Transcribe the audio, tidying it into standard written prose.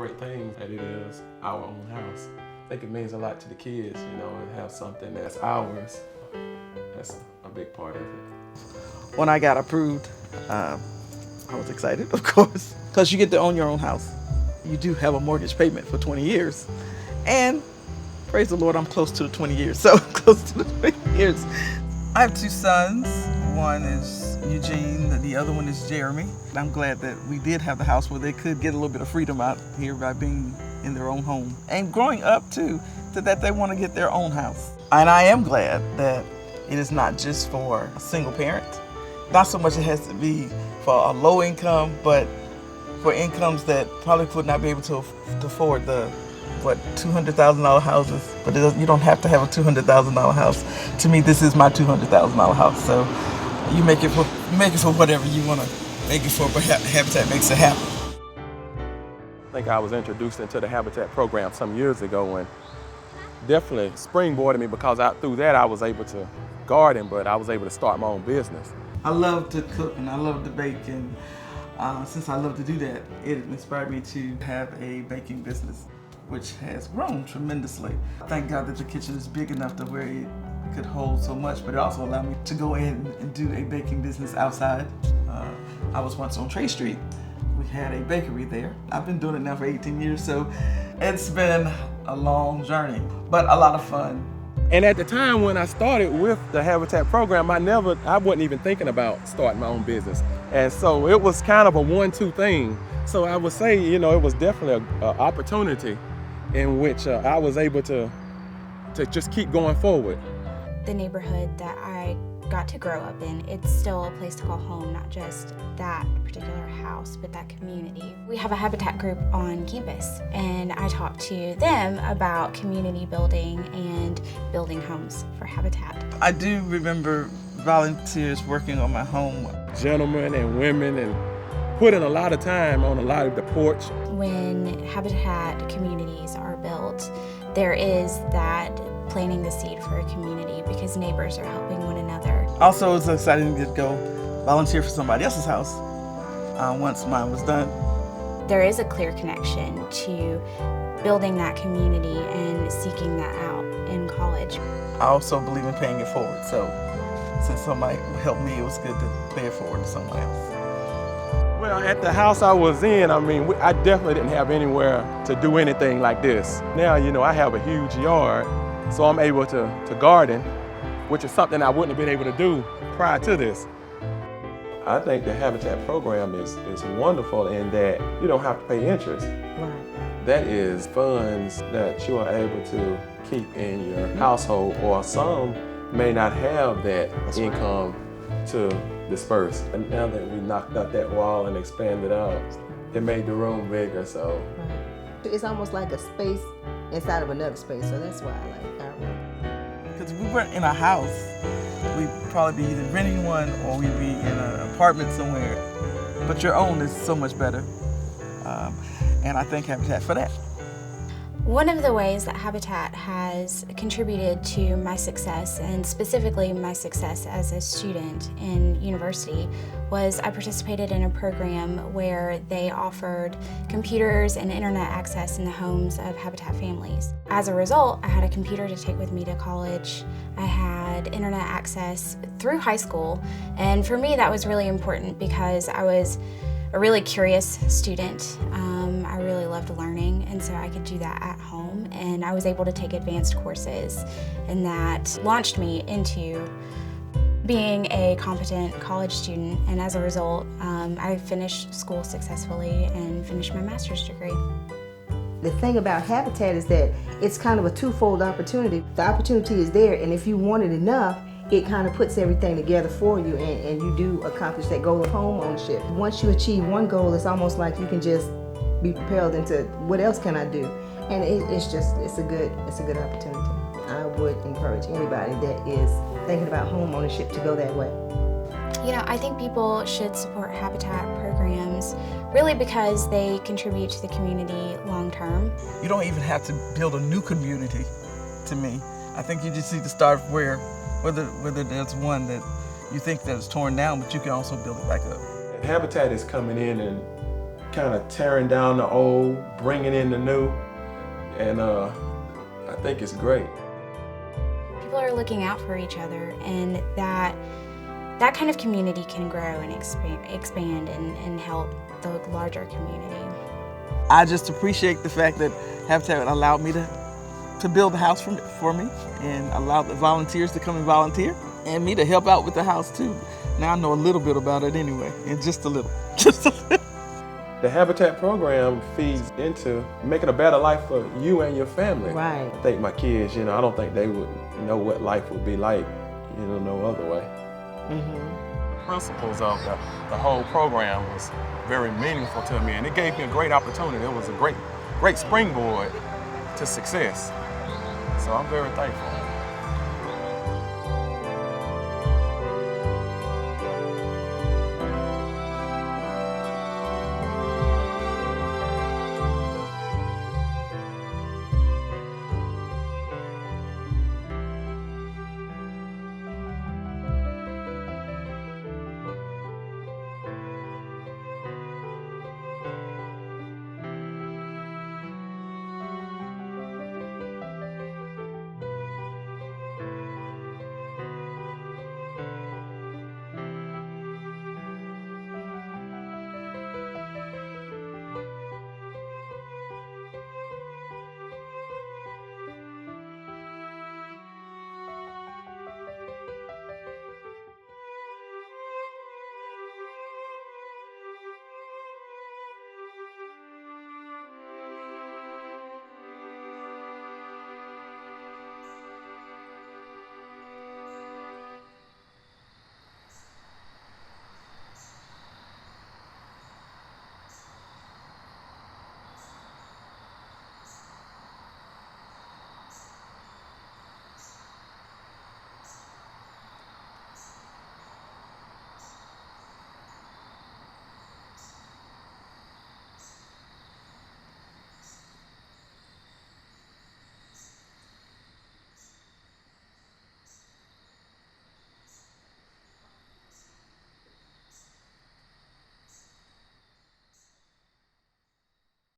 great thing that it is our own house. I think it means a lot to the kids, and have something that's ours. That's a big part of it. When I got approved, I was excited, of course, because you get to own your own house. You do have a mortgage payment for 20 years. And praise the Lord, I'm close to the 20 years. So close to the 20 years. I have 2 sons. One is Eugene, the other one is Jeremy. I'm glad that we did have the house where they could get a little bit of freedom out here by being in their own home. And growing up too, so that they want to get their own house. And I am glad that it is not just for a single parent. Not so much it has to be for a low income, but for incomes that probably would not be able to afford the $200,000 houses. But you don't have to have a $200,000 house. To me, this is my $200,000 house. So you make it for whatever you want to make it for, but Habitat makes it happen. I think I was introduced into the Habitat program some years ago, and definitely springboarded me because through that I was able to garden, but I was able to start my own business. I love to cook and I love to bake, and since I love to do that, it inspired me to have a baking business, which has grown tremendously. Thank God that the kitchen is big enough to where it could hold so much, but it also allowed me to go in and do a baking business outside. I was once on Trey Street. We had a bakery there. I've been doing it now for 18 years, so it's been a long journey, but a lot of fun. And at the time when I started with the Habitat program, I wasn't even thinking about starting my own business. And so it was kind of a 1-2 thing. So I would say, it was definitely an opportunity in which I was able to just keep going forward. The neighborhood that I got to grow up in, it's still a place to call home, not just that particular house, but that community. We have a Habitat group on campus, and I talk to them about community building and building homes for Habitat. I do remember volunteers working on my home. Gentlemen and women, and putting a lot of time on a lot of the porch. When Habitat communities are built, there is that planting the seed for a community because neighbors are helping one another. Also, it's exciting to go volunteer for somebody else's house once mine was done. There is a clear connection to building that community and seeking that out in college. I also believe in paying it forward, so since somebody helped me, it was good to pay it forward to someone else. Well, at the house I was in, I definitely didn't have anywhere to do anything like this. Now, I have a huge yard, so I'm able to garden, which is something I wouldn't have been able to do prior to this. I think the Habitat program is wonderful in that you don't have to pay interest. Right. That is funds that you are able to keep in your household, or some may not have that income to disperse. And now that we knocked out that wall and expanded out, it made the room bigger, so. Right. It's almost like a space inside of another space, so that's why I like our room. Because if we weren't in a house, we'd probably be either renting one or we'd be in an apartment somewhere. But your own is so much better, and I thank Habitat for that. One of the ways that Habitat has contributed to my success, and specifically my success as a student in university, was I participated in a program where they offered computers and internet access in the homes of Habitat families. As a result, I had a computer to take with me to college. I had internet access through high school, and for me that was really important because I was a really curious student. I really loved learning, and so I could do that at home, and I was able to take advanced courses, and that launched me into being a competent college student, and as a result, I finished school successfully and finished my master's degree. The thing about Habitat is that it's kind of a twofold opportunity. The opportunity is there, and if you want it enough, it kind of puts everything together for you, and you do accomplish that goal of home ownership. Once you achieve one goal, it's almost like you can just be propelled into what else can I do, and it's a good opportunity. I would encourage anybody that is thinking about home ownership to go that way. I think people should support Habitat programs really because they contribute to the community long term. You don't even have to build a new community, to me. I think you just need to start whether there's one that you think that is torn down, but you can also build it back up. Habitat is coming in and kind of tearing down the old, bringing in the new, and I think it's great. People are looking out for each other, and that kind of community can grow and expand and help the larger community. I just appreciate the fact that Habitat allowed me to build the house for me and allowed the volunteers to come and volunteer and me to help out with the house too. Now I know a little bit about it anyway, and just a little. The Habitat program feeds into making a better life for you and your family. Right. I think my kids, I don't think they would know what life would be like, no other way. The principles of the whole program was very meaningful to me, and it gave me a great opportunity. It was a great springboard to success. So I'm very thankful.